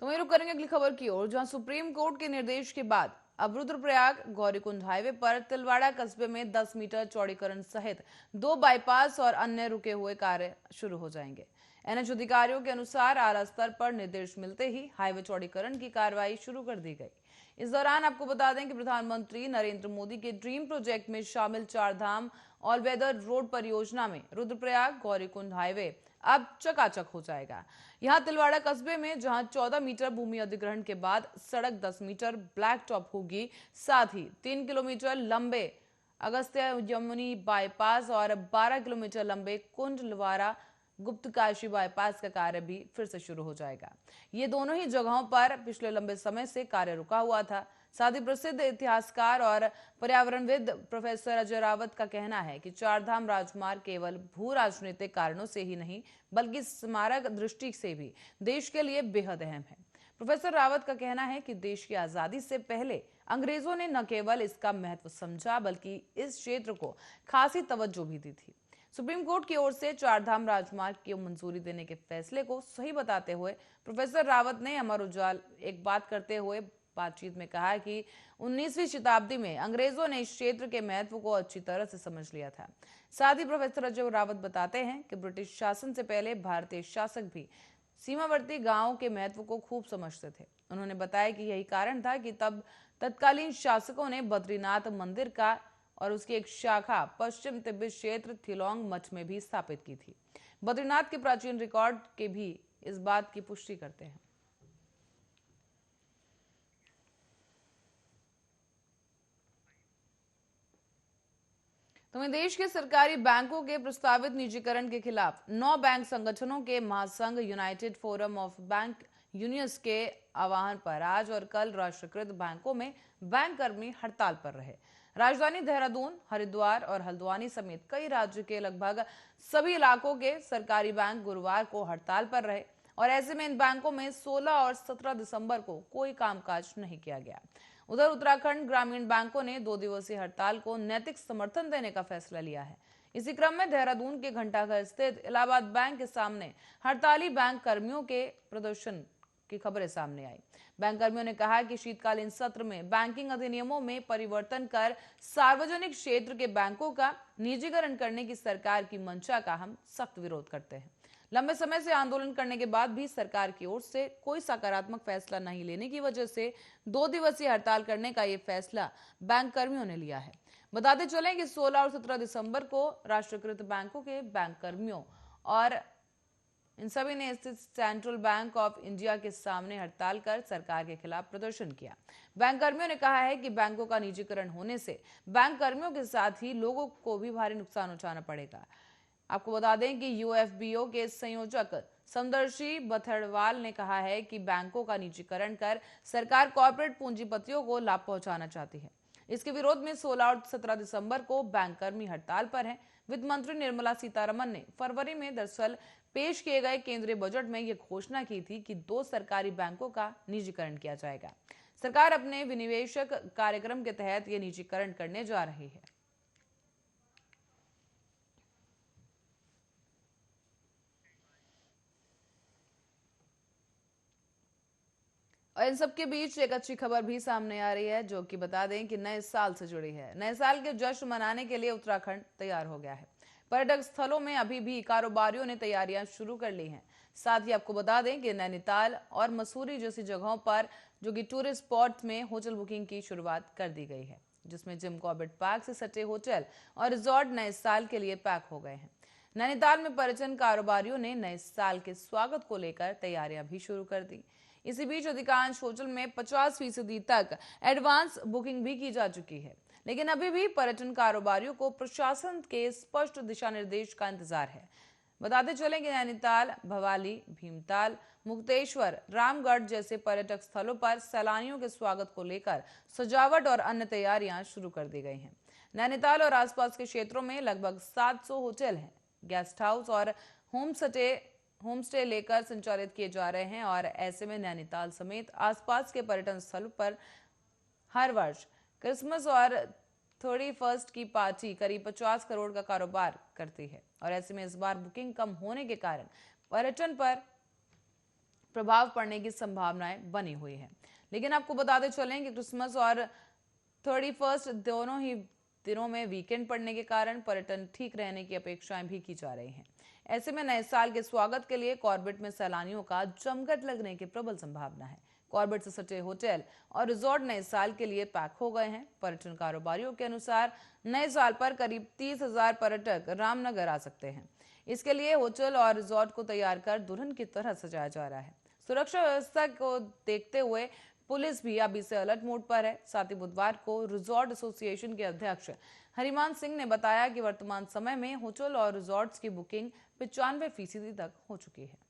तो वहीं रुक करेंगे अगली खबर की ओर, जहां सुप्रीम कोर्ट के निर्देश के बाद अब रुद्रप्रयाग गौरीकुंड हाईवे पर तिलवाड़ा कस्बे में 10 मीटर चौड़ीकरण सहित 2 बाईपास और अन्य रुके हुए कार्य शुरू हो जाएंगे। एनएच अधिकारियों के अनुसार आला स्तर पर निर्देश मिलते ही हाईवे चौड़ीकरण की कार्रवाई शुरू कर दी गई। इस दौरान आपको बता दें कि प्रधानमंत्री नरेंद्र मोदी के ड्रीम प्रोजेक्ट में शामिल चारधाम ऑल वेदर रोड परियोजना में रुद्रप्रयाग गौरीकुंड हाईवे अब चकाचक हो जाएगा। यहां तिलवाड़ा कस्बे में जहां 14 मीटर भूमि अधिग्रहण के बाद सड़क 10 मीटर ब्लैक टॉप होगी, साथ ही 3 किलोमीटर लंबे अगस्त्य यमुनी बाईपास और 12 किलोमीटर लंबे कुंड लवारा गुप्तकाशी बाईपास का कार्य भी फिर से शुरू हो जाएगा। ये दोनों ही जगहों पर पिछले लंबे समय से कार्य रुका हुआ था। साथ ही प्रसिद्ध इतिहासकार और पर्यावरणविद प्रोफेसर अजय रावत का कहना है कि चारधाम राजमार्ग केवल भू राजनीतिक कारणों से ही नहीं बल्कि स्मारक दृष्टि से भी देश के लिए बेहद अहम है। प्रोफेसर रावत का कहना है कि देश की आजादी से पहले अंग्रेजों ने न केवल इसका महत्व समझा बल्कि इस क्षेत्र को खासी तवज्जो भी दी थी। सुप्रीम कोर्ट की ओर से चारधाम राजमार्ग की मंजूरी देने के फैसले को सही बताते हुए प्रोफेसर रावत ने अमर उजाला एक बात करते हुए बातचीत में कहा कि 19वीं शताब्दी में अंग्रेजों ने इस क्षेत्र के महत्व को अच्छी तरह से समझ लिया था। साथ ही प्रोफेसर अजय रावत बताते हैं कि ब्रिटिश शासन से पहले भारतीय शासक भी सीमावर्ती गांवों के महत्व को खूब समझते थे। उन्होंने बताया कि यही कारण था कि तब तत्कालीन शासकों ने बद्रीनाथ मंदिर का और उसकी एक शाखा पश्चिम तिब्बत क्षेत्र थिलोंग मठ में भी स्थापित की थी। बद्रीनाथ के प्राचीन रिकॉर्ड के भी इस बात की पुष्टि करते हैं। तो वहीं देश के सरकारी बैंकों के प्रस्तावित निजीकरण के खिलाफ 9 बैंक संगठनों के महासंघ United forum of bank unions के आह्वान पर आज और कल राष्ट्रीयकृत बैंकों में बैंक कर्मी हड़ताल पर रहे। राजधानी देहरादून, हरिद्वार और हल्द्वानी समेत कई राज्य के लगभग सभी इलाकों के सरकारी बैंक गुरुवार को हड़ताल पर रहे और ऐसे में इन बैंकों में 16 और 17 दिसंबर को कोई कामकाज नहीं किया गया। उधर उत्तराखंड ग्रामीण बैंकों ने 2 दिवसीय हड़ताल को नैतिक समर्थन देने का फैसला लिया है। इसी क्रम में देहरादून के घंटाघर स्थित इलाहाबाद बैंक के सामने हड़ताली बैंक कर्मियों के प्रदर्शन की खबरें सामने आई। बैंक कर्मियों ने कहा कि शीतकालीन सत्र में बैंकिंग अधिनियमों में परिवर्तन कर सार्वजनिक क्षेत्र के बैंकों का निजीकरण करने की सरकार की मंशा का हम सख्त विरोध करते हैं। लंबे समय से आंदोलन करने के बाद भी सरकार की ओर से कोई सकारात्मक फैसला नहीं लेने की वजह से 2 दिवसीय हड़ताल करने का ये फैसला बैंक कर्मियों ने लिया है। बताते चलें कि 16 और 17 दिसंबर को राष्ट्रीयकृत बैंकों के बैंक कर्मियों और इन सभी ने स्थित सेंट्रल बैंक ऑफ इंडिया के सामने हड़ताल कर सरकार के खिलाफ प्रदर्शन किया। बैंक कर्मियों ने कहा है कि बैंकों का निजीकरण होने से बैंक कर्मियों के साथ ही लोगों को भी भारी नुकसान उठाना पड़ेगा। आपको बता दें कि यूएफबीओ के संयोजक समदर्शी बथड़वाल ने कहा है कि बैंकों का निजीकरण कर सरकार कॉर्पोरेट पूंजीपतियों को लाभ पहुंचाना चाहती है। इसके विरोध में 16 और 17 दिसंबर को बैंक कर्मी हड़ताल पर हैं। वित्त मंत्री निर्मला सीतारमण ने फरवरी में दरअसल पेश किए गए केंद्रीय बजट में यह घोषणा की थी कि 2 सरकारी बैंकों का निजीकरण किया जाएगा। सरकार अपने विनिवेशक कार्यक्रम के तहत यह निजीकरण करने जा रही है। और इन सबके बीच एक अच्छी खबर भी सामने आ रही है जो कि बता दें कि नए साल से जुड़ी है। नए साल के जश्न मनाने के लिए उत्तराखंड तैयार हो गया है। पर्यटक स्थलों में अभी भी कारोबारियों ने तैयारियां शुरू कर ली हैं। साथ ही आपको बता दें कि नैनीताल और मसूरी जैसी जगहों पर जो कि टूरिस्ट स्पॉट में होटल बुकिंग की शुरुआत कर दी गई है, जिसमें जिम कॉर्बेट पार्क से सटे होटल और रिजॉर्ट नए साल के लिए पैक हो गए हैं। नैनीताल में पर्यटन कारोबारियों ने नए साल के स्वागत को लेकर तैयारियां भी शुरू कर दी। इसी बीच अधिकांश होटल में 50% तक एडवांस बुकिंग भी की जा चुकी है, लेकिन अभी भी पर्यटन कारोबारियों को प्रशासन के स्पष्ट दिशा निर्देश का इंतजार है। बताते चलें कि नैनीताल, भवाली, भीमताल, मुक्तेश्वर, रामगढ़ जैसे पर्यटक स्थलों पर सैलानियों के स्वागत को लेकर सजावट और अन्य तैयारियां शुरू कर दी गई हैं। नैनीताल और आसपास के क्षेत्रों में लगभग 700 होटल हैं, गेस्ट हाउस और होमस्टे लेकर संचालित किए जा रहे हैं और ऐसे में नैनीताल समेत आसपास के पर्यटन स्थलों पर हर वर्ष क्रिसमस और 31st की पार्टी करीब 50 करोड़ का कारोबार करती है और ऐसे में इस बार बुकिंग कम होने के कारण पर्यटन पर प्रभाव पड़ने की संभावनाएं बनी हुई है। लेकिन आपको बताते चलें कि क्रिसमस और 31 दोनों ही दिनों में वीकेंड पड़ने के कारण पर्यटन ठीक रहने की अपेक्षाएं भी की जा रही हैं। ऐसे में नए साल के स्वागत के लिए कॉर्बेट में सैलानियों का जमघट लगने की प्रबल संभावना है। कॉर्बेट से सटे होटल और रिजॉर्ट नए साल के लिए पैक हो गए हैं। पर्यटन कारोबारियों के अनुसार नए साल पर करीब 30,000 पर्यटक रामनगर आ सकते हैं। इसके लिए होटल और रिजॉर्ट को तैयार कर दुल्हन की तरह सजाया जा रहा है। सुरक्षा व्यवस्था को देखते हुए पुलिस भी अभी से अलर्ट मोड पर है। साथ ही बुधवार को रिजॉर्ट एसोसिएशन के अध्यक्ष हरिमान सिंह ने बताया कि वर्तमान समय में होटल और रिजॉर्ट्स की बुकिंग 95% तक हो चुकी है।